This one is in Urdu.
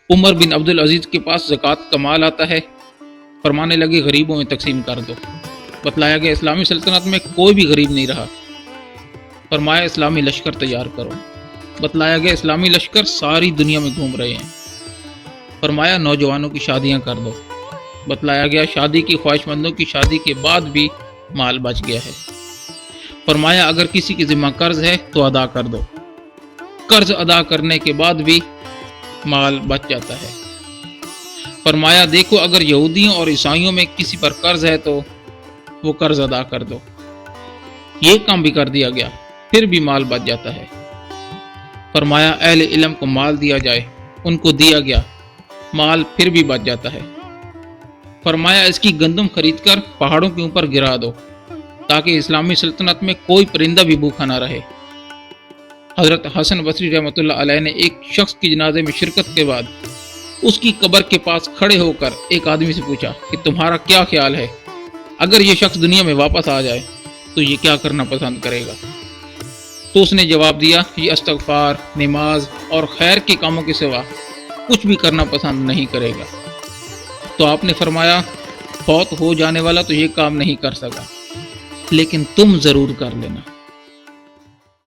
عمر بن عبد العزیز کے پاس زکوٰۃ کا مال آتا ہے، فرمانے لگے غریبوں میں تقسیم کر دو۔ بتلایا گیا اسلامی سلطنت میں کوئی بھی غریب نہیں رہا، فرمایا اسلامی لشکر تیار کرو۔ بتلایا گیا اسلامی لشکر ساری دنیا میں گھوم رہے ہیں، فرمایا نوجوانوں کی شادیاں کر دو۔ بتلایا گیا شادی کی خواہش مندوں کی شادی کے بعد بھی مال بچ گیا ہے، فرمایا اگر کسی کے ذمہ قرض ہے تو ادا کر دو، قرض ادا کرنے کے بعد بھی مال بچ جاتا ہے۔ فرمایا دیکھو اگر یہودیوں اور عیسائیوں میں کسی پر قرض ہے تو وہ قرض ادا کر دو، یہ کام بھی کر دیا گیا، پھر بھی مال بچ جاتا ہے۔ فرمایا اہل علم کو مال دیا جائے، ان کو دیا گیا، مال پھر بھی بچ جاتا ہے۔ فرمایا اس کی گندم خرید کر پہاڑوں کے اوپر گرا دو تاکہ اسلامی سلطنت میں کوئی پرندہ بھی بھوکا نہ رہے۔ حضرت حسن بصری رحمۃ اللہ علیہ نے ایک شخص کی جنازے میں شرکت کے بعد اس کی قبر کے پاس کھڑے ہو کر ایک آدمی سے پوچھا کہ تمہارا کیا خیال ہے، اگر یہ شخص دنیا میں واپس آ جائے تو یہ کیا کرنا پسند کرے گا؟ تو اس نے جواب دیا یہ استغفار، نماز اور خیر کے کاموں کے سوا کچھ بھی کرنا پسند نہیں کرے گا۔ تو آپ نے فرمایا فوت ہو جانے والا تو یہ کام نہیں کر سکا، لیکن تم ضرور کر لینا۔